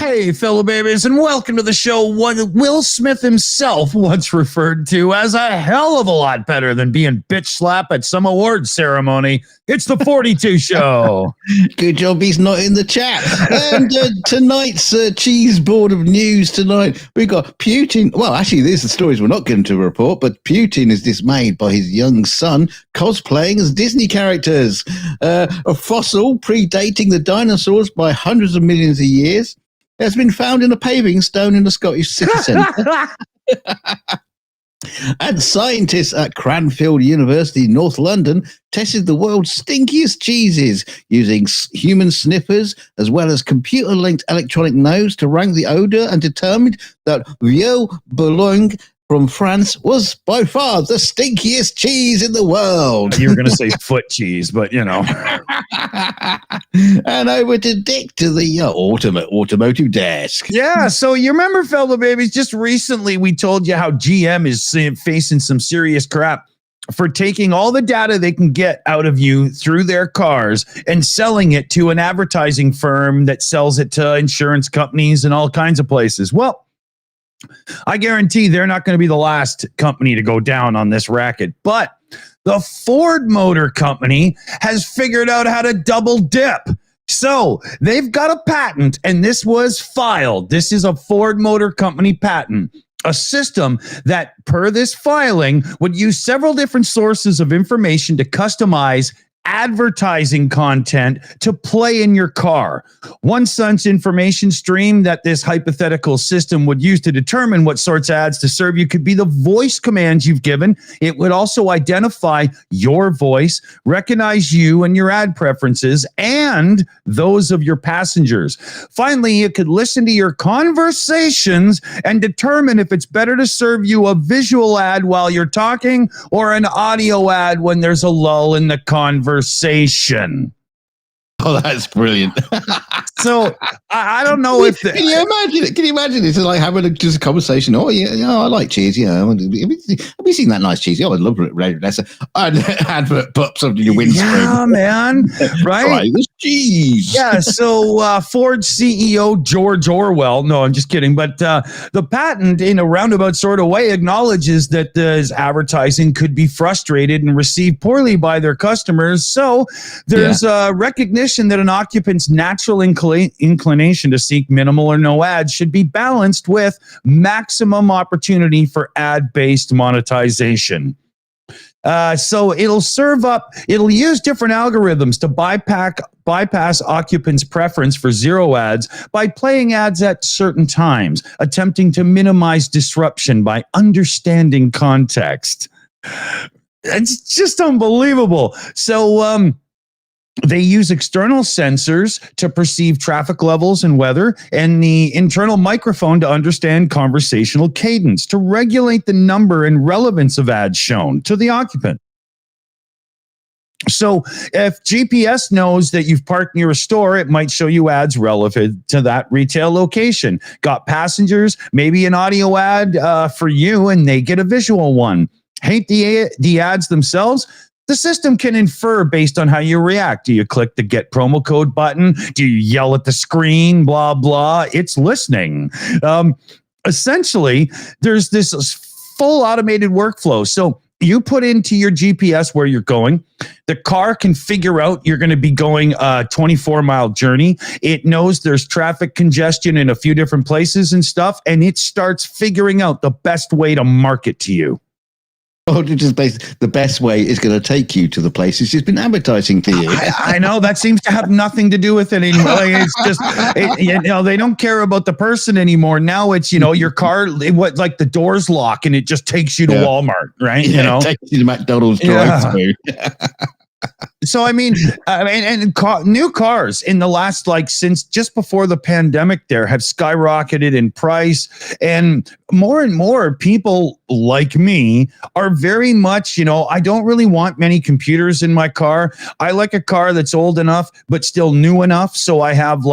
Hey, fellow babies, and welcome to the show. What Will Smith himself once referred to as a hell of a lot better than being bitch slapped at some awards ceremony. It's the 42 show. Good job he's not in the chat. And tonight's cheese board of news tonight, we've got Putin. Well, actually, these are the stories we're not going to report, but Putin is dismayed by his young son cosplaying as Disney characters. A fossil predating the dinosaurs by hundreds of millions of years has been found in a paving stone in the Scottish city centre. And scientists at Cranfield University, North London, tested the world's stinkiest cheeses using human sniffers as well as computer-linked electronic nose to rank the odour, and determined that Vieux Boulogne from France was by far the stinkiest cheese in the world. You were going to say foot cheese, but you know. And over to Dick to the automotive desk. Yeah, so you remember, fellow babies, just recently we told you how GM is facing some serious crap for taking all the data they can get out of you through their cars and selling it to an advertising firm that sells it to insurance companies and all kinds of places. Well, I guarantee they're not going to be the last company to go down on this racket, but the Ford Motor Company has figured out how to double dip. So they've got a patent, and this was filed. This is a Ford Motor Company patent, a system that, per this filing, would use several different sources of information to customize advertising content to play in your car. One such information stream that this hypothetical system would use to determine what sorts of ads to serve you could be the voice commands you've given. It would also identify your voice, recognize you and your ad preferences, and those of your passengers. Finally, it could listen to your conversations and determine if it's better to serve you a visual ad while you're talking or an audio ad when there's a lull in the conversation. Oh, that's brilliant. So I don't know if can you imagine it? Can you imagine it's like having just a conversation? Oh yeah, I like cheese. Yeah, have you seen that nice cheese? Oh, I'd love it. That's an advert pops up in your windscreen. Yeah, man. Right? Try this cheese. Yeah. So Ford CEO George Orwell. No, I'm just kidding. But the patent, in a roundabout sort of way, acknowledges that his advertising could be frustrated and received poorly by their customers. So there's recognition that an occupant's natural inclination to seek minimal or no ads should be balanced with maximum opportunity for ad-based monetization. So it'll use different algorithms to bypass occupants' preference for zero ads by playing ads at certain times, attempting to minimize disruption by understanding context. It's just unbelievable. So, they use external sensors to perceive traffic levels and weather, and the internal microphone to understand conversational cadence, to regulate the number and relevance of ads shown to the occupant. So if GPS knows that you've parked near a store, it might show you ads relevant to that retail location. Got passengers, maybe an audio ad for you, and they get a visual one. Hate the ads themselves? The system can infer based on how you react. Do you click the get promo code button? Do you yell at the screen? Blah, blah. It's listening. Essentially, there's this full automated workflow. So you put into your GPS where you're going. The car can figure out you're going to be going a 24-mile journey. It knows there's traffic congestion in a few different places and stuff, and it starts figuring out the best way to market to you. Oh, just the best way is going to take you to the places it's been advertising to you. I know that seems to have nothing to do with it anymore. Like, it's just, they don't care about the person anymore. Now it's, your car, like the doors lock and it just takes you to Walmart, right? Yeah, it takes you to McDonald's drive-through. So, new cars in the last, since just before the pandemic there have skyrocketed in price, and more people like me are very much, I don't really want many computers in my car. I like a car that's old enough, but still new enough. So I have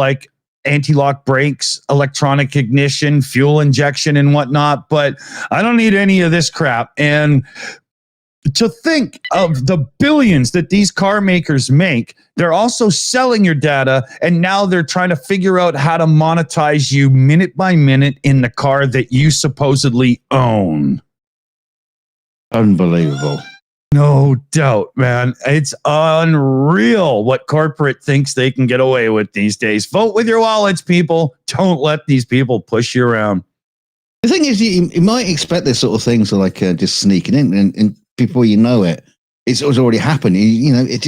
anti-lock brakes, electronic ignition, fuel injection and whatnot, but I don't need any of this crap. And to think of the billions that these car makers make. They're also selling your data, and now they're trying to figure out how to monetize you minute by minute in the car that you supposedly own. Unbelievable. No doubt, man. It's unreal what corporate thinks they can get away with these days. Vote with your wallets, people. Don't let these people push you around. The thing is, you might expect this sort of thing to like just sneaking in, and before you know it, it's already happened. You know, it's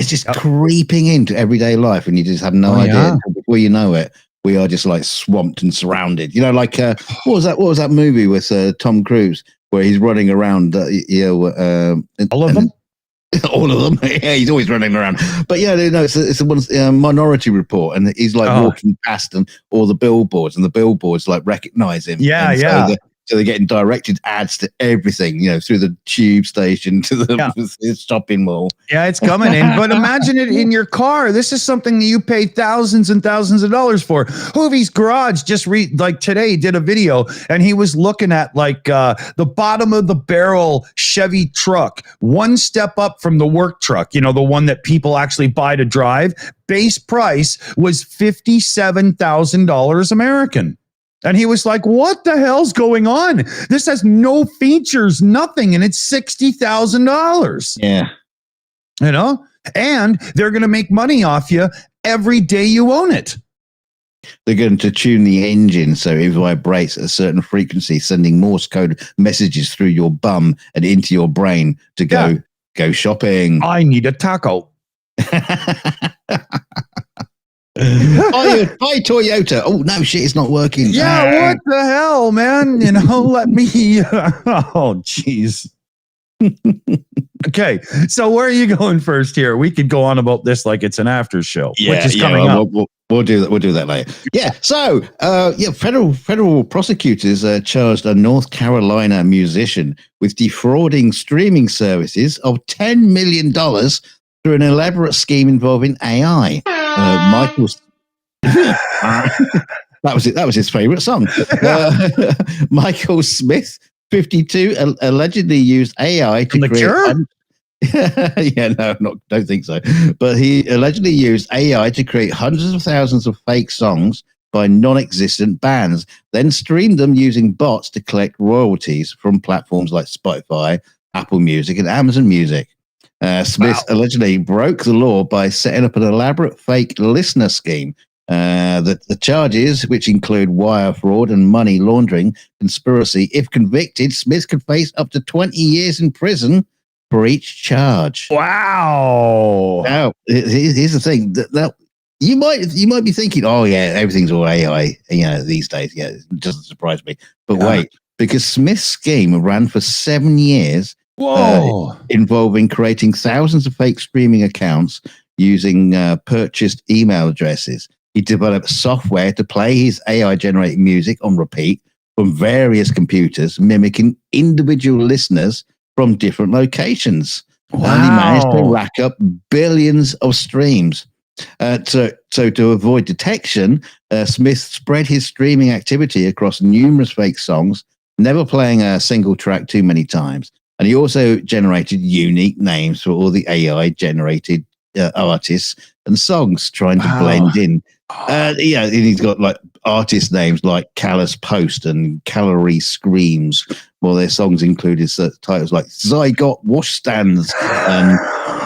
just creeping into everyday life, and you just have no idea. Yeah. Before you know it, we are just like swamped and surrounded. You know, like what was that movie with Tom Cruise where he's running around? All of them. All of them. Yeah, he's always running around. But yeah, no, it's the one Minority Report, and he's like walking past and all the billboards, and the billboards like recognize him. Yeah, and yeah. So they're getting directed ads to everything, you know, through the tube station to the shopping mall. Yeah, it's coming in. But imagine it in your car. This is something that you pay thousands and thousands of dollars for. Hoovie's Garage just today did a video, and he was looking at like the bottom of the barrel Chevy truck, one step up from the work truck, you know, the one that people actually buy to drive. Base price was $57,000 American. And he was like, what the hell's going on? This has no features, nothing, and it's $60,000. Yeah. You know? And they're going to make money off you every day you own it. They're going to tune the engine so it vibrates at a certain frequency, sending Morse code messages through your bum and into your brain to go shopping. I need a taco. Buy Toyota. Oh no, shit, it's not working. Yeah, what the hell, man? You know, let me. Oh, jeez. Okay, so where are you going first here? We could go on about this like it's an after show, which is coming up. We'll do that. We'll do that later. Yeah. So, federal prosecutors charged a North Carolina musician with defrauding streaming services of $10 million through an elaborate scheme involving AI. Michael's that was it. That was his favorite song. Michael Smith, 52, allegedly used AI to create. Don't think so. But he allegedly used AI to create hundreds of thousands of fake songs by non-existent bands, then streamed them using bots to collect royalties from platforms like Spotify, Apple Music, and Amazon Music. Smith allegedly broke the law by setting up an elaborate fake listener scheme. The charges, which include wire fraud and money laundering conspiracy, if convicted, Smith could face up to 20 years in prison for each charge. Wow. Now, here's the thing. That you might be thinking, oh, yeah, everything's all AI, these days. Yeah, it doesn't surprise me. But wait, because Smith's scheme ran for 7 years, involving creating thousands of fake streaming accounts using purchased email addresses. He developed software to play his AI-generated music on repeat from various computers, mimicking individual listeners from different locations. Wow. And he managed to rack up billions of streams. So to avoid detection, Smith spread his streaming activity across numerous fake songs, never playing a single track too many times. And he also generated unique names for all the AI-generated artists and songs, trying to blend in. He's got like artist names like Callous Post and Calorie Screams. Well, their songs included titles like Zygot Wash Stands and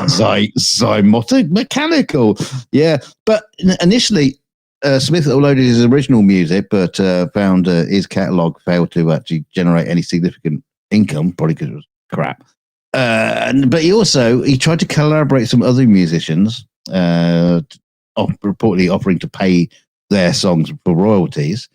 Zymotic Mechanical. Yeah, but initially, Smith uploaded his original music, but found his catalog failed to actually generate any significant income, probably because it was crap. But he tried to collaborate with some other musicians, reportedly offering to pay their songs for royalties,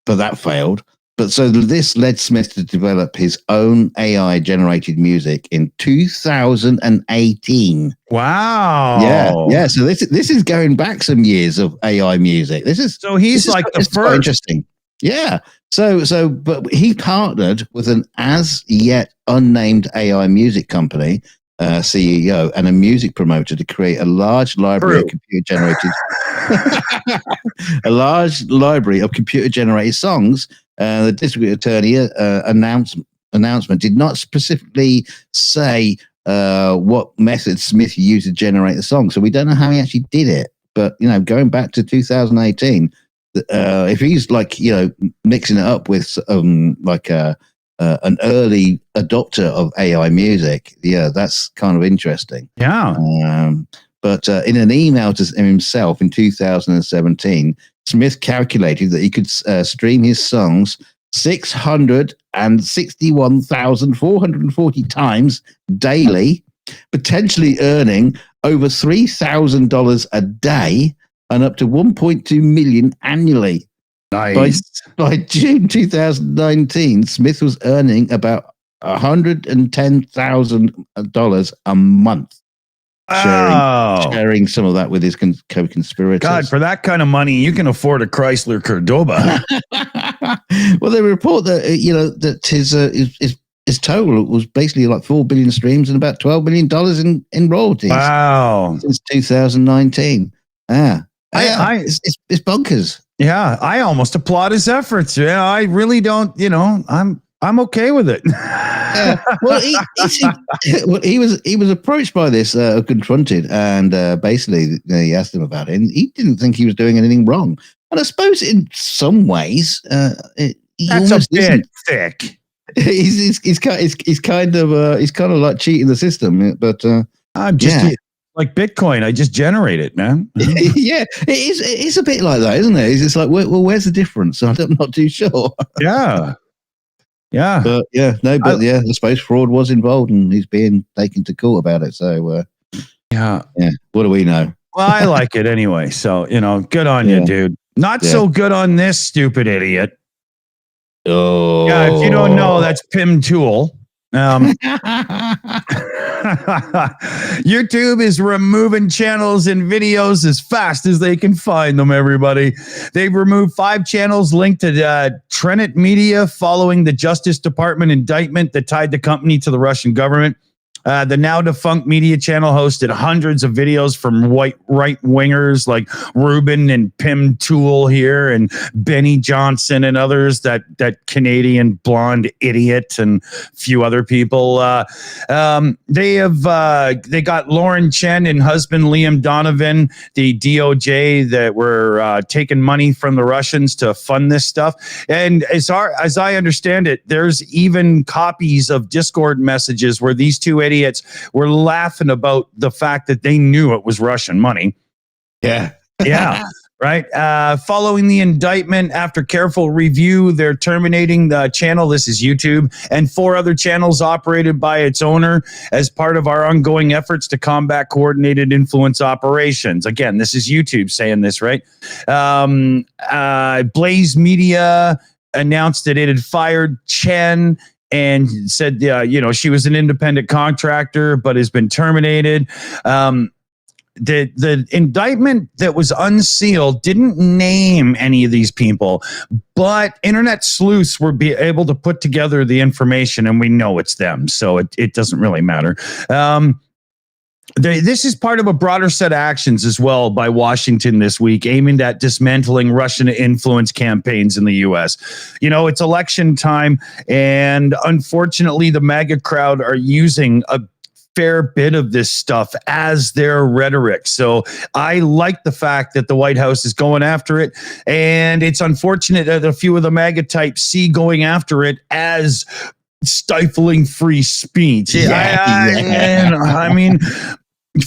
but that failed. But so this led Smith to develop his own AI-generated music in 2018. Wow! Yeah. So this is going back some years of AI music. He's like the first. Quite interesting. Yeah. But he partnered with an as yet unnamed AI music company CEO and a music promoter to create a large library of computer-generated songs. The district attorney announced announcement did not specifically say what method Smith used to generate the song. So we don't know how he actually did it. But, going back to 2018, if he's mixing it up with an early adopter of AI music, that's kind of interesting. Yeah. But in an email to himself in 2017, Smith calculated that he could stream his songs 661,440 times daily, potentially earning over $3,000 a day and up to 1.2 million annually. Nice. By June 2019, Smith was earning about $110,000 a month. Sharing some of that with his co-conspirators. God, for that kind of money, you can afford a Chrysler Cordoba. Well, they report that that his total was basically like 4 billion streams and about $12 billion in royalties. Wow, since 2019. It's bonkers. Yeah, I almost applaud his efforts. Yeah, I really don't. I'm okay with it. Yeah. Well, he was approached by this, confronted, and basically he asked him about it, and he didn't think he was doing anything wrong. And I suppose in some ways, that's a bit thick. He's kind of like cheating the system, but I'm just like Bitcoin. I just generate it, man. Yeah, it is a bit like that, isn't it? It's just like, well, where's the difference? I'm not too sure. Yeah. But I suppose fraud was involved, and he's being taken to court about it. So what do we know? Well, I like it anyway. So good on you, dude. Not so good on this stupid idiot. Oh, yeah. If you don't know, that's Pim Tool. YouTube is removing channels and videos as fast as they can find them, everybody. They've removed 5 channels linked to Trenet Media following the Justice Department indictment that tied the company to the Russian government. The now defunct media channel hosted hundreds of videos from right-wingers like Ruben and Pim Tool here and Benny Johnson and others, that Canadian blonde idiot and a few other people. They got Lauren Chen and husband Liam Donovan, the DOJ, that were taking money from the Russians to fund this stuff. And as I understand it, there's even copies of Discord messages where these two idiots were laughing about the fact that they knew it was Russian money. Yeah. Yeah. Right. Following the indictment, after careful review, they're terminating the channel. This is YouTube, and 4 other channels operated by its owner as part of our ongoing efforts to combat coordinated influence operations. Again, this is YouTube saying this, right? Blaze Media announced that it had fired Chen and said, she was an independent contractor, but has been terminated. The indictment that was unsealed didn't name any of these people, but internet sleuths were able to put together the information, and we know it's them, so it doesn't really matter. This is part of a broader set of actions as well by Washington this week, aimed at dismantling Russian influence campaigns in the U.S. It's election time, and unfortunately, the MAGA crowd are using a fair bit of this stuff as their rhetoric. So I like the fact that the White House is going after it, and it's unfortunate that a few of the MAGA types see going after it as stifling free speech. I mean,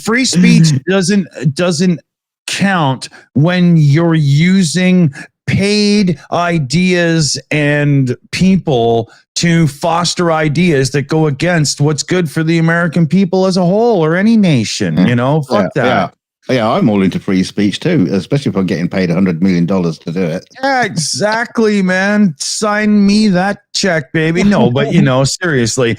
free speech doesn't count when you're using paid ideas and people to foster ideas that go against what's good for the American people as a whole or any nation. Fuck that. Yeah, I'm all into free speech too, especially if I'm getting paid $100 million to do it. Yeah, exactly, man. Sign me that check, baby. No, but seriously,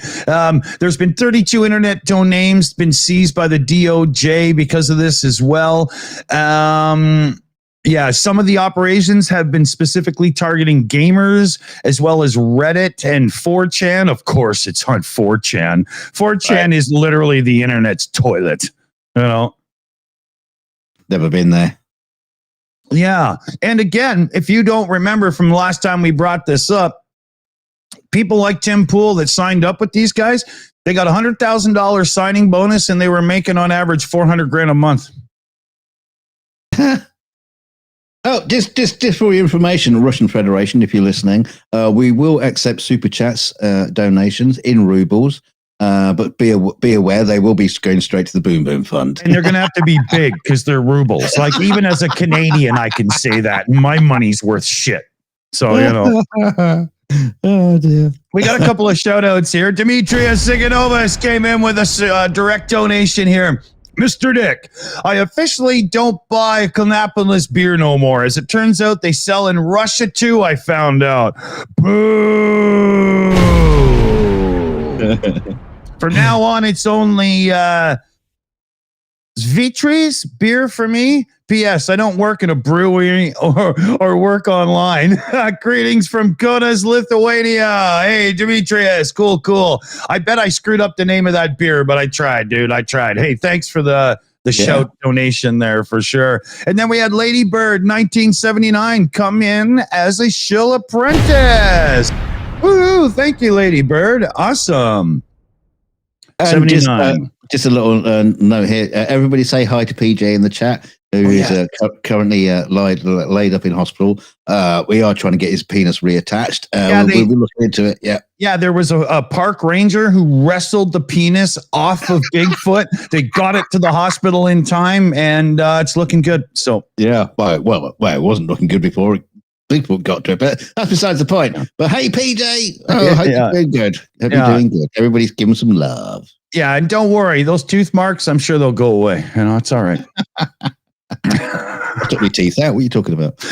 there's been 32 internet domains been seized by the DOJ because of this as well. Some of the operations have been specifically targeting gamers as well as Reddit and 4chan. Of course, it's on 4chan. 4chan is literally the internet's toilet. Never been there. Yeah. And again, if you don't remember from the last time we brought this up, people like Tim Pool that signed up with these guys, they got $100,000 signing bonus, and they were making on average $400,000 a month. Oh, just for your information, Russian Federation, if you're listening, we will accept super chats donations in rubles, but be aware they will be going straight to the Boom Boom Fund. And they're going to have to be big because they're rubles. Like, even as a Canadian, I can say that. My money's worth shit. So, Oh, dear. We got a couple of shout outs here. Demetrius Siganovas came in with a direct donation here. Mr. Dick, I officially don't buy Kannapolis beer no more. As it turns out, they sell in Russia too, I found out. Boo! From now on, it's only Zvitry's beer for me. P.S. I don't work in a brewery or work online. Greetings from Kaunas, Lithuania. Hey, Demetrius. Cool. I bet I screwed up the name of that beer, but I tried, dude. I tried. Hey, thanks for the shout donation there for sure. And then we had Lady Bird 1979 come in as a shill apprentice. Woo! Thank you, Lady Bird. Awesome. 79. Just a little note here. Everybody say hi to PJ in the chat, who is currently laid up in hospital. We are trying to get his penis reattached. We'll be looking into it. Yeah, there was a park ranger who wrestled the penis off of Bigfoot. They got it to the hospital in time, and it's looking good. So yeah, well, it wasn't looking good before Bigfoot got to it, but that's besides the point. But hey, PJ, I hope you're doing good. Hope you're doing good. Everybody's giving some love. Yeah, and don't worry, those tooth marks, I'm sure they'll go away. It's all right. I took my teeth out. What are you talking about?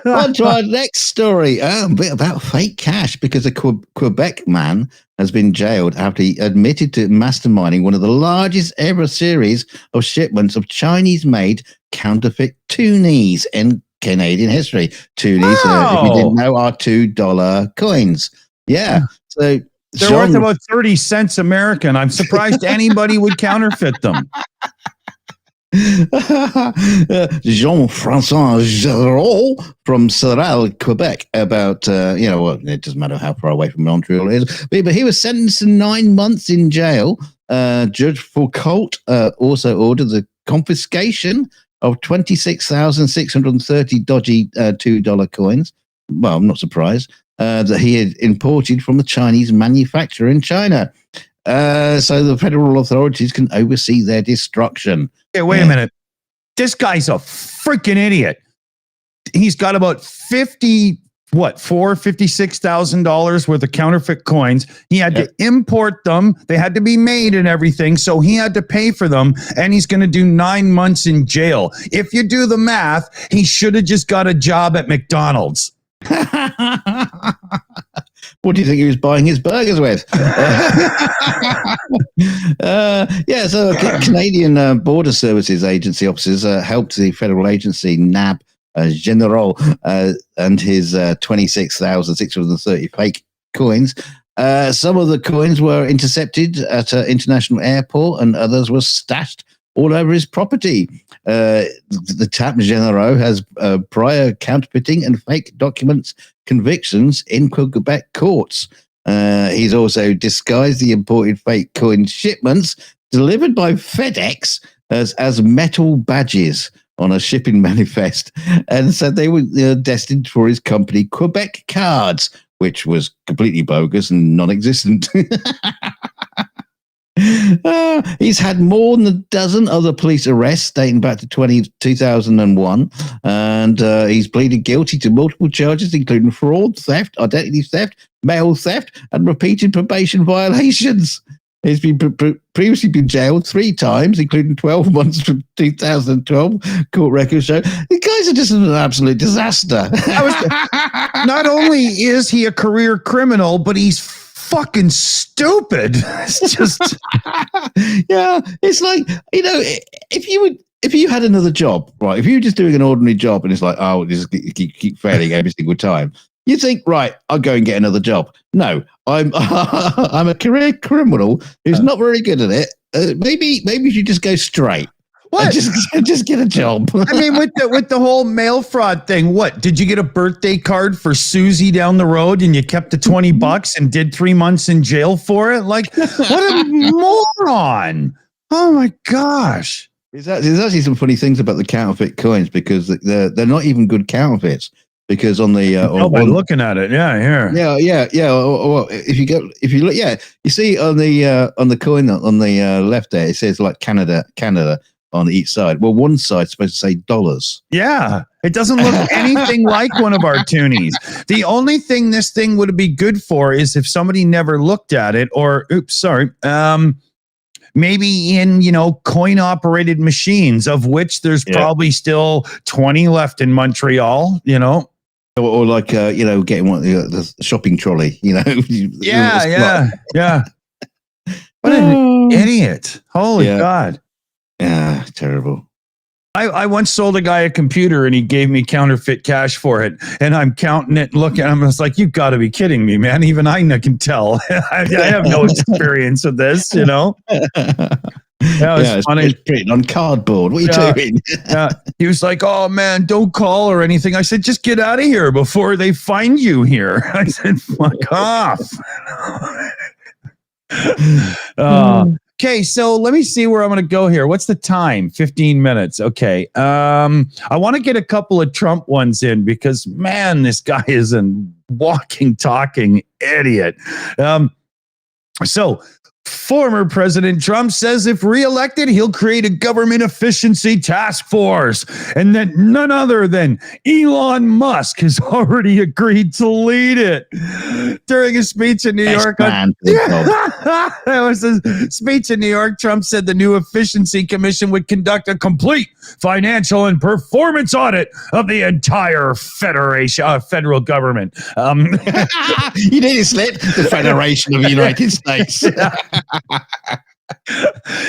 On to our next story. A bit about fake cash, because a Quebec man has been jailed after he admitted to masterminding one of the largest ever series of shipments of Chinese-made counterfeit toonies in Canadian history. Toonies, if you didn't know, are $2 coins. Yeah. So they're worth about 30 cents American. I'm surprised anybody would counterfeit them. Jean-François Giraud from Sorel, Quebec, about, it doesn't matter how far away from Montreal it is, but he was sentenced to 9 months in jail. Judge Foucault also ordered the confiscation of 26,630 dodgy $2 coins. Well, I'm not surprised. That he had imported from the Chinese manufacturer in China. So the federal authorities can oversee their destruction. Okay, wait a minute. This guy's a freaking idiot. He's got about $56,000 worth of counterfeit coins. He had to import them. They had to be made and everything. So he had to pay for them. And he's going to do 9 months in jail. If you do the math, he should have just got a job at McDonald's. What do you think he was buying his burgers with? So Canadian Border Services Agency officers helped the federal agency nab General and his 26,630 fake coins. Some of the coins were intercepted at an international airport, and others were stashed all over his property. The Tap General has prior counterfeiting and fake documents convictions in Quebec courts. He's also disguised the imported fake coin shipments delivered by FedEx as metal badges on a shipping manifest, and said they were destined for his company Quebec Cards, which was completely bogus and non-existent. He's had more than a dozen other police arrests dating back to 2001, and he's pleaded guilty to multiple charges, including fraud, theft, identity theft, mail theft, and repeated probation violations. He's been previously been jailed 3 times, including 12 months from 2012. Court records show the guys are just an absolute disaster. Not only is he a career criminal, but he's fucking stupid. It's just it's like, if you had another job, right, if you were just doing an ordinary job and it's like, this keep failing every single time, you think, right, I'll go and get another job. No, I'm a career criminal who's not very good at it. Maybe you should just go straight. What? Just get a job. I mean, with the whole mail fraud thing, what? Did you get a birthday card for Susie down the road and you kept the $20 and did 3 months in jail for it? Like, what a moron. Oh my gosh. There's actually some funny things about the counterfeit coins because they're not even good counterfeits. Because on the by looking at it, yeah. Well, if you look, you see on the coin on the left there, it says like Canada on each side. Well, one side's supposed to say dollars. Yeah, it doesn't look anything like one of our toonies. The only thing this thing would be good for is if somebody never looked at it, or maybe in, coin operated machines, of which there's probably still 20 left in Montreal, Or like, getting one the shopping trolley, Yeah. What an idiot. Holy God. Yeah, terrible. I once sold a guy a computer and he gave me counterfeit cash for it. And I'm counting it and looking at him. I was like, you got to be kidding me, man. Even I can tell. I have no experience with this, That was funny. It's printed on cardboard. What are you doing? He was like, oh, man, don't call or anything. I said, just get out of here before they find you here. I said, fuck off. Okay, so let me see where I'm going to go here. What's the time? 15 minutes. Okay. I want to get a couple of Trump ones in because, man, this guy is a walking, talking idiot. So former President Trump says if reelected, he'll create a government efficiency task force, and that none other than Elon Musk has already agreed to lead it. During a speech in New York, that was a speech in New York, Trump said the new efficiency commission would conduct a complete financial and performance audit of the entire federal government. You need to slip the Federation of the United States.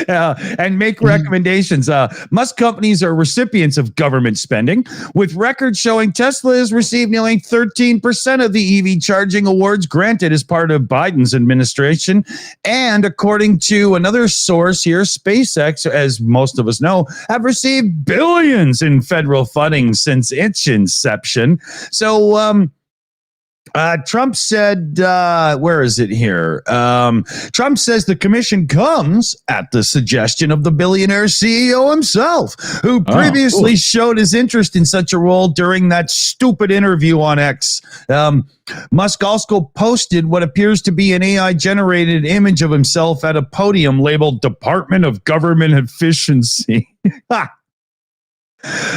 And make recommendations. Musk companies are recipients of government spending, with records showing Tesla has received nearly 13% of the EV charging awards granted as part of Biden's administration. And according to another source here, SpaceX, as most of us know, have received billions in federal funding since its inception. So, Trump said, where is it here? Trump says the commission comes at the suggestion of the billionaire CEO himself, who previously showed his interest in such a role during that stupid interview on X. Musk also posted what appears to be an AI-generated image of himself at a podium labeled Department of Government Efficiency.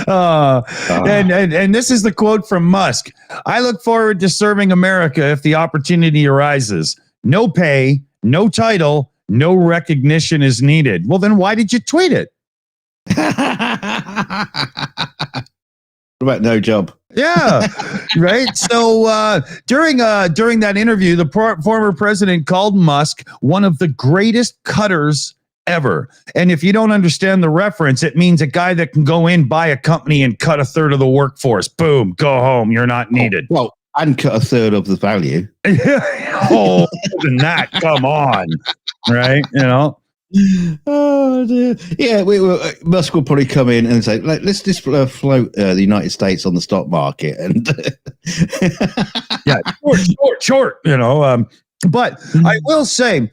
And this is the quote from Musk. I look forward to serving America if the opportunity arises. No pay, no title, no recognition is needed. Well, then why did you tweet it? What about no job? Yeah, right. So during that interview, the former president called Musk one of the greatest cutters ever. And if you don't understand the reference, it means a guy that can go in, buy a company, and cut a third of the workforce. Boom, go home. You're not needed. Well, and cut a third of the value. Oh, more than that. Come on. Right? Oh dear. Yeah, Musk will probably come in and say, let's just float the United States on the stock market. And short. But I will say,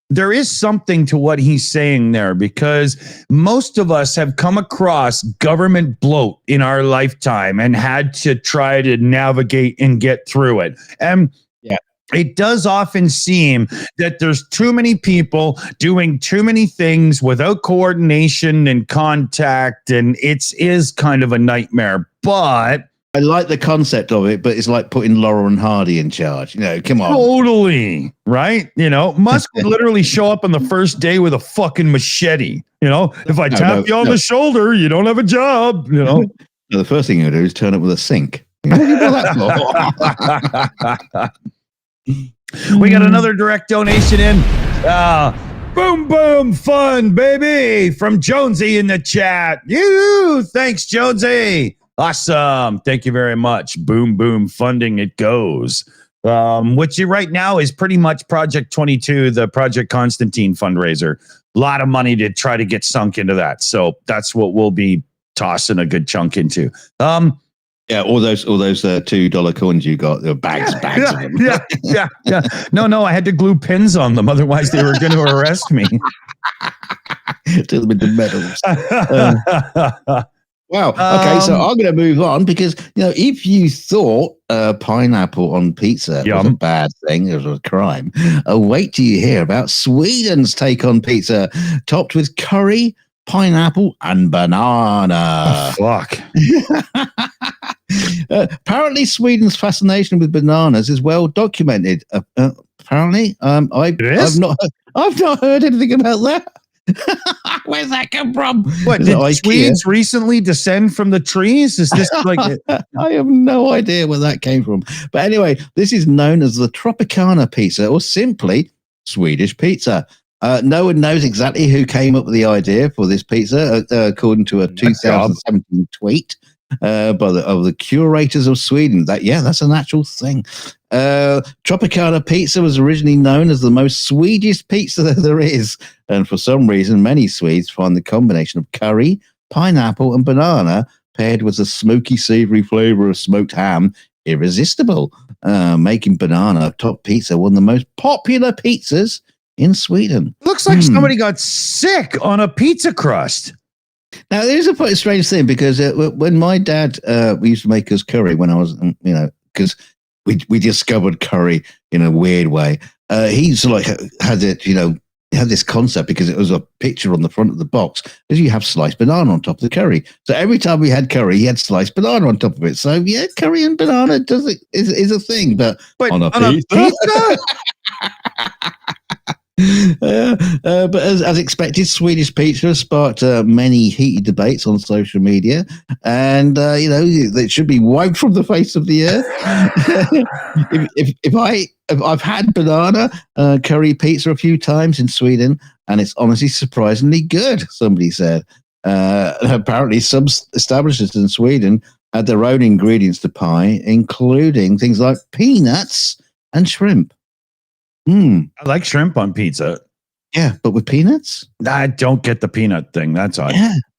there is something to what he's saying there, because most of us have come across government bloat in our lifetime and had to try to navigate and get through it. And it does often seem that there's too many people doing too many things without coordination and contact, and it is kind of a nightmare. But I like the concept of it, but it's like putting Laurel and Hardy in charge. Come on. Totally. Right? Musk would literally show up on the first day with a fucking machete. If I tap you on the shoulder, you don't have a job. The first thing you do is turn up with a sink. What do you do that for? We got another direct donation in. Boom, boom, fun, baby, from Jonesy in the chat. Thanks, Jonesy. Awesome. Thank you very much. Boom, boom, funding it goes. Which right now is pretty much Project 22, the Project Constantine fundraiser. lot of money to try to get sunk into that. So that's what we'll be tossing a good chunk into. Yeah, all those $2 coins you got, the bags of them. Yeah. No, I had to glue pins on them, otherwise they were going to arrest me. To them with the medals. Wow. Okay, so I'm going to move on because if you thought pineapple on pizza was a bad thing, it was a crime. Wait till you hear about Sweden's take on pizza, topped with curry, pineapple, and banana. Fuck. Apparently, Sweden's fascination with bananas is well documented. Apparently, I've not heard anything about that. Where's that come from? What, did Swedes recently descend from the trees? Is this like I have no idea where that came from. But anyway, this is known as the Tropicana pizza, or simply Swedish pizza. No one knows exactly who came up with the idea for this pizza, according to a 2017 tweet of the curators of Sweden. That's an actual thing. Tropicana pizza was originally known as the most Swedish pizza that there is, and for some reason, many Swedes find the combination of curry, pineapple, and banana paired with the smoky, savory flavor of smoked ham irresistible, making banana top pizza one of the most popular pizzas in Sweden. Looks like somebody got sick on a pizza crust. Now, there's a pretty strange thing because when my dad we used to make us curry when I was, because we discovered curry in a weird way. He sort of had it, had this concept because it was a picture on the front of the box because you have sliced banana on top of the curry. So every time we had curry, he had sliced banana on top of it. So yeah, curry and banana is a thing, but on a pizza? But as expected, Swedish pizza has sparked many heated debates on social media, and it should be wiped from the face of the earth. I've had banana curry pizza a few times in Sweden, and it's honestly surprisingly good. Somebody said. Apparently, some establishments in Sweden add their own ingredients to pie, including things like peanuts and shrimp. I like shrimp on pizza. Yeah, but with peanuts? I don't get the peanut thing. That's odd.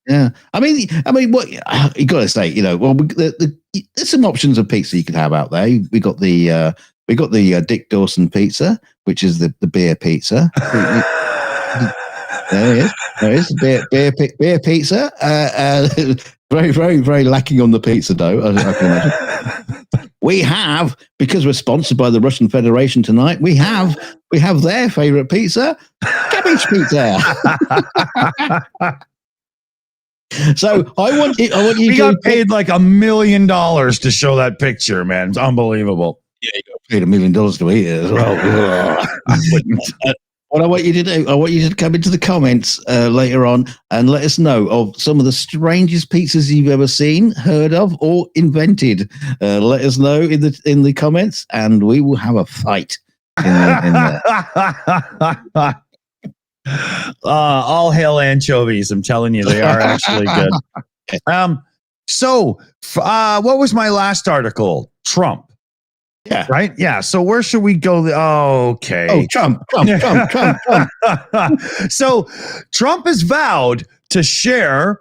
Yeah. I mean, what you got to say? There's some options of pizza you can have out there. We got the Dick Dawson pizza, which is the beer pizza. There is beer pizza. Very, very, very lacking on the pizza dough, I can imagine. We have, because we're sponsored by the Russian Federation tonight, we have their favorite pizza, cabbage pizza. So I want you. We got paid like $1 million to show that picture, man. It's unbelievable. Yeah, you got paid $1 million to eat it as well. What I want you to do, I want you to come into the comments later on and let us know of some of the strangest pizzas you've ever seen, heard of, or invented. Let us know in the comments, and we will have a fight. In there. All hail anchovies! I'm telling you, they are actually good. So, what was my last article? Trump. Yeah. Right? Yeah. So where should we go? Okay. Oh, Trump. So Trump has vowed to share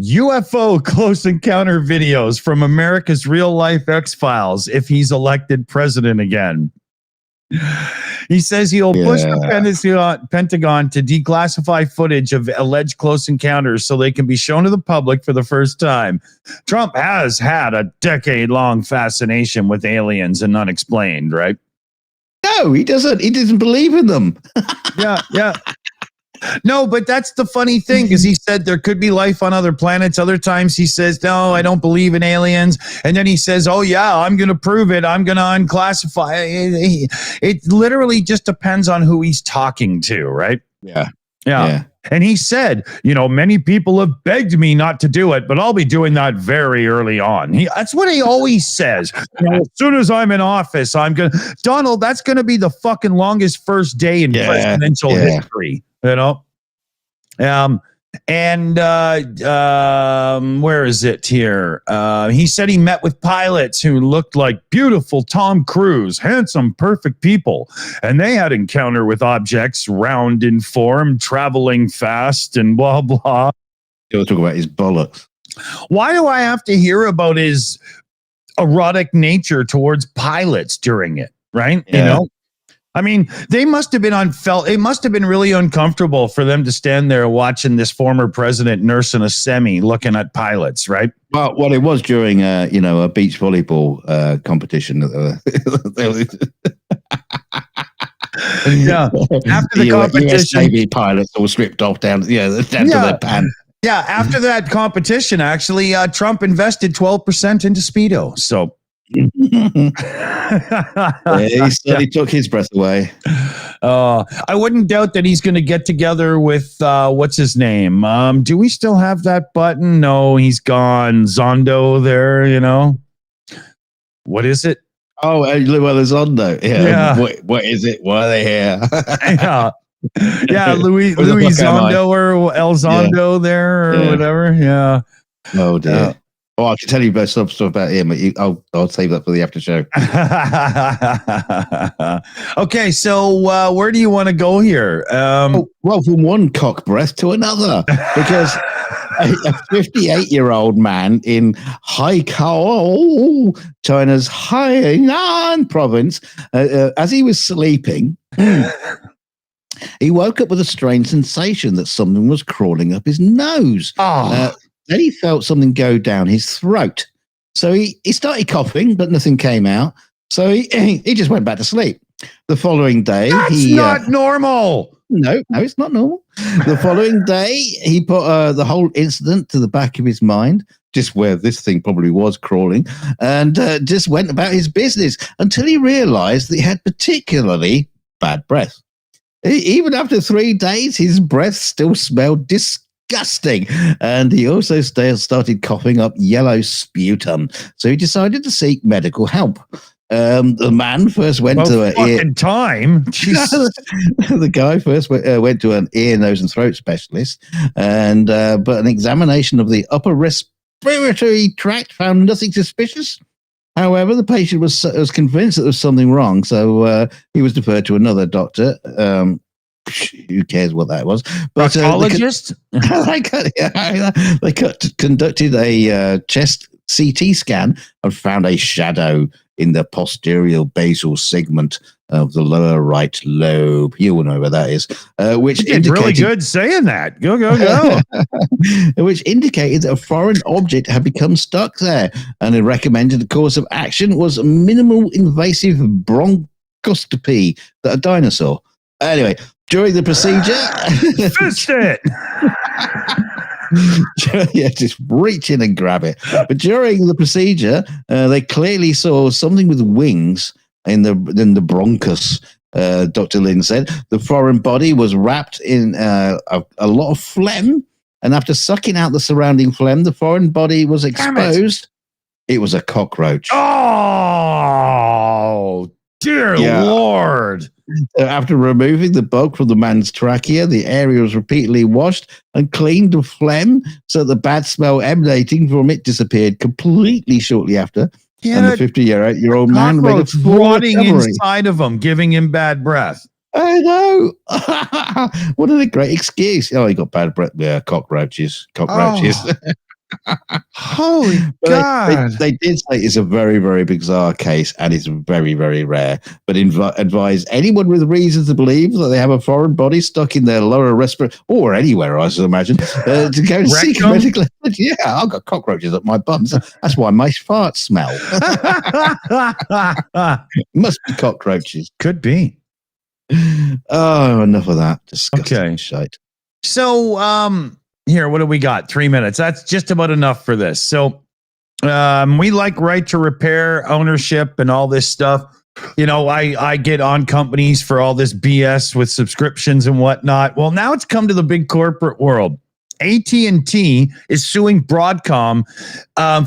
UFO close encounter videos from America's real life X-Files if he's elected president again. He says he'll push the Pentagon to declassify footage of alleged close encounters so they can be shown to the public for the first time. Trump has had a decade-long fascination with aliens and unexplained, right? No, he doesn't. He doesn't believe in them. Yeah. No, but that's the funny thing, because he said there could be life on other planets. Other times he says, no, I don't believe in aliens. And then he says, oh, yeah, I'm going to prove it. I'm going to unclassify. It literally just depends on who he's talking to, right? Yeah. And he said, many people have begged me not to do it, but I'll be doing that very early on. That's what he always says. As soon as I'm in office, I'm going to... Donald, that's going to be the fucking longest first day in presidential history. And where is it here? He said he met with pilots who looked like beautiful Tom Cruise, handsome, perfect people. And they had encounter with objects round in form, traveling fast, and blah, blah. He'll talk about his bollocks. Why do I have to hear about his erotic nature towards pilots during it? Right? Yeah. You know? I mean, they must have been it must have been really uncomfortable for them to stand there watching this former president nursing a semi looking at pilots, right? Well, it was during a beach volleyball competition. Yeah. After the competition, US Navy pilots all stripped off down to their pants. Yeah, after that competition, actually, Trump invested 12% into Speedo. So He certainly took his breath away. I wouldn't doubt that he's going to get together with what's his name? Do we still have that button? No, he's gone. Zondo there, you know. What is it? Oh, Zondo. Yeah. What is it? Why are they here? Yeah, Louis Zondo or El Zondo there or whatever. Yeah. Oh dear. I can tell you about some stuff about him, but I'll save that for the after show. Okay, so where do you want to go here? Well, from one cock breath to another, because a 58-year-old man in Haikou, China's Hainan province, as he was sleeping, he woke up with a strange sensation that something was crawling up his nose. Then he felt something go down his throat. So he started coughing, but nothing came out. So he just went back to sleep. The following day, That's not normal. No, it's not normal. The following day, he put the whole incident to the back of his mind, just where this thing probably was crawling, and just went about his business until he realized that he had particularly bad breath. Even after 3 days, his breath still smelled disgusting, and he also started coughing up yellow sputum. So he decided to seek medical help. The man first went to an ear. Time. The guy first went to an ear, nose, and throat specialist, and but an examination of the upper respiratory tract found nothing suspicious. However, the patient was convinced that there was something wrong, so he was deferred to another doctor. Who cares what that was? But proctologist? They conducted a chest CT scan and found a shadow in the posterior basal segment of the lower right lobe. You will know where that is. Which indicated really good saying that. Go. Which indicated that a foreign object had become stuck there, and it recommended the course of action was minimal invasive bronchoscopy, that a dinosaur. Anyway, during the procedure, fist it. Yeah, just reach in and grab it. But during the procedure, they clearly saw something with wings in the bronchus. Dr. Lin said the foreign body was wrapped in a lot of phlegm, and after sucking out the surrounding phlegm, the foreign body was exposed. It was a cockroach. Oh, dear Lord. After removing the bug from the man's trachea, the area was repeatedly washed and cleaned of phlegm, so the bad smell emanating from it disappeared completely shortly after. And the 50-year-old man made a rotting inside of him, giving him bad breath. I know. What a great excuse. Oh, he got bad breath. Yeah, cockroaches. Oh. Holy God. They did say it's a very, very bizarre case, and it's very, very rare, but advise anyone with reason to believe that they have a foreign body stuck in their lower respiratory, or anywhere, I should imagine, to go and seek medical attention. Yeah, I've got cockroaches up my bum. So that's why my farts smell. Must be cockroaches. Could be. Oh, enough of that. Disgusting shite. So, here, what do we got? 3 minutes. That's just about enough for this. So we like right to repair, ownership, and all this stuff. You know, I get on companies for all this BS with subscriptions and whatnot. Well, now it's come to the big corporate world. AT&T is suing Broadcom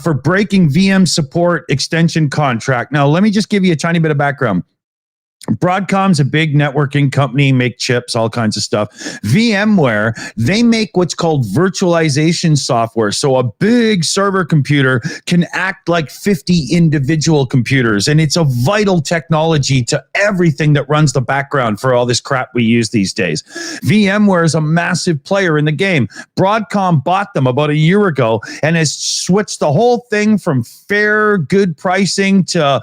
for breaking VM support extension contract. Now, let me just give you a tiny bit of background. Broadcom's a big networking company, make chips, all kinds of stuff. VMware, they make what's called virtualization software. So a big server computer can act like 50 individual computers. And it's a vital technology to everything that runs the background for all this crap we use these days. VMware is a massive player in the game. Broadcom bought them about a year ago and has switched the whole thing from fair, good pricing to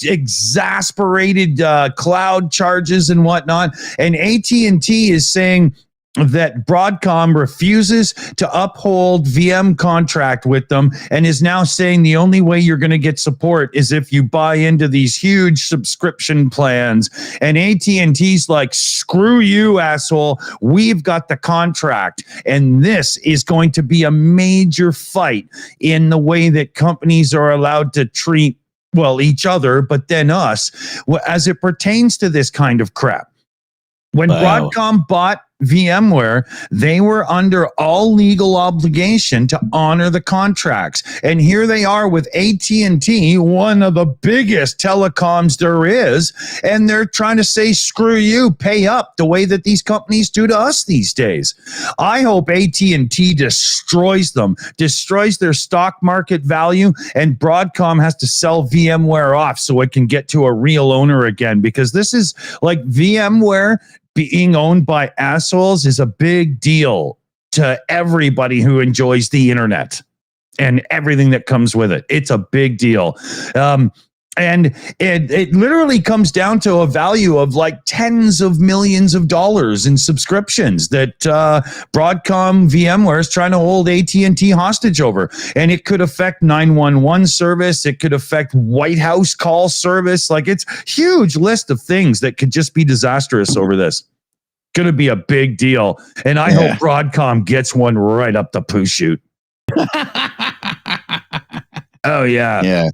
exasperated cloud charges and whatnot. And AT&T is saying that Broadcom refuses to uphold VM contract with them and is now saying the only way you're going to get support is if you buy into these huge subscription plans. And AT&T's like, screw you, asshole. We've got the contract. And this is going to be a major fight in the way that companies are allowed to treat, well, each other, but then us, as it pertains to this kind of crap. When Broadcom bought VMware, they were under all legal obligation to honor the contracts. And here they are with AT&T, one of the biggest telecoms there is, and they're trying to say, screw you, pay up the way that these companies do to us these days. I hope AT&T destroys them, destroys their stock market value, and Broadcom has to sell VMware off so it can get to a real owner again, because this is like VMware being owned by assholes is a big deal to everybody who enjoys the internet and everything that comes with it. It's a big deal. And it literally comes down to a value of like tens of millions of dollars in subscriptions that Broadcom VMware is trying to hold AT&T hostage over. And it could affect 911 service. It could affect White House call service. Like, it's a huge list of things that could just be disastrous over this. Going to be a big deal. And I hope Broadcom gets one right up the poo chute. Oh, yeah. Yeah.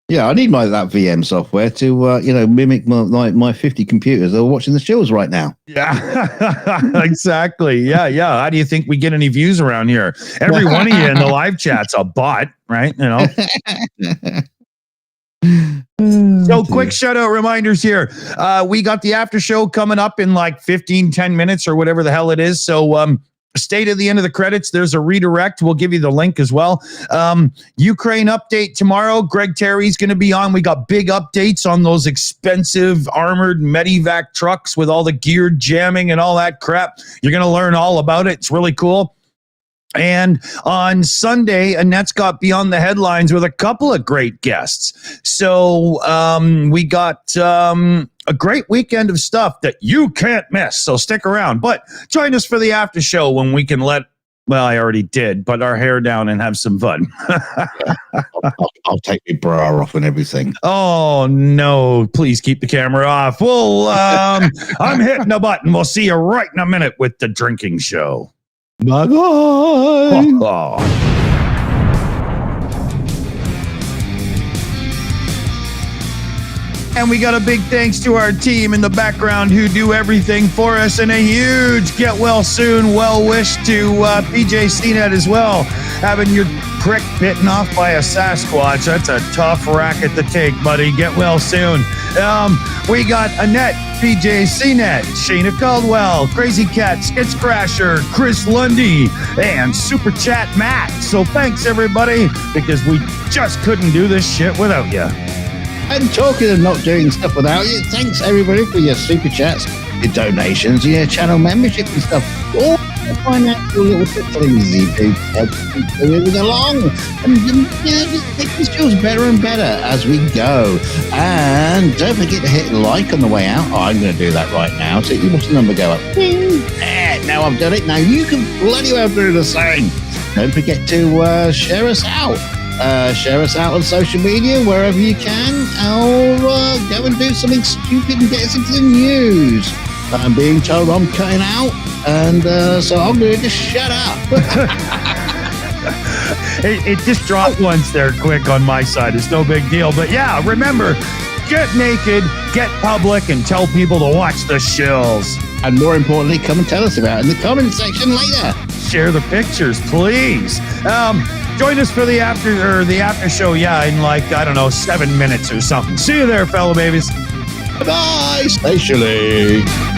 Yeah, I need that VM software to, mimic my 50 computers that are watching the Shills right now. Yeah, exactly. Yeah. How do you think we get any views around here? Every one of you in the live chat's a bot, right? You know. So quick shout out reminders here. We got the after show coming up in like 10 minutes or whatever the hell it is. So stay to the end of the credits. There's a redirect. We'll give you the link as well. Ukraine update tomorrow. Greg Terry's going to be on. We got big updates on those expensive armored Medivac trucks with all the geared jamming and all that crap. You're going to learn all about it. It's really cool. And on Sunday, Annette's got Beyond the Headlines with a couple of great guests. So we got a great weekend of stuff that you can't miss. So stick around. But join us for the after show when we can I already did, but our hair down and have some fun. I'll take my bra off and everything. Oh, no. Please keep the camera off. Well, I'm hitting a button. We'll see you right in a minute with the drinking show. Bye-bye. Oh. And we got a big thanks to our team in the background who do everything for us, and a huge get well soon well wish to PJ CNET as well. Having your prick bitten off by a Sasquatch, that's a tough racket to take, buddy. Get well soon. We got Annette, PJ CNET, Shayna Caldwell, Crazy Cat, Sketch Crasher, Chris Lundy, and Super Chat Matt. So thanks, everybody, because we just couldn't do this shit without you. And talking of not doing stuff without you, thanks everybody for your super chats, your donations, your channel membership and stuff. All the financial little things you do help keep moving along. And just make the shows better and better as we go. And don't forget to hit like on the way out. Oh, I'm going to do that right now. So you watch the number go up. Now I've done it. Now you can bloody well do the same. Don't forget to share us out. Share us out on social media wherever you can, or go and do something stupid and get us into the news. I'm being told I'm cutting out, and so I'm going to just shut up. It just dropped once there quick on my side. It's no big deal. But yeah, remember, get naked, get public, and tell people to watch the Shills. And more importantly, come and tell us about it in the comment section later. Share the pictures, please. Join us for the after show, in 7 minutes or something. See you there, fellow babies. Bye. Stay chilly.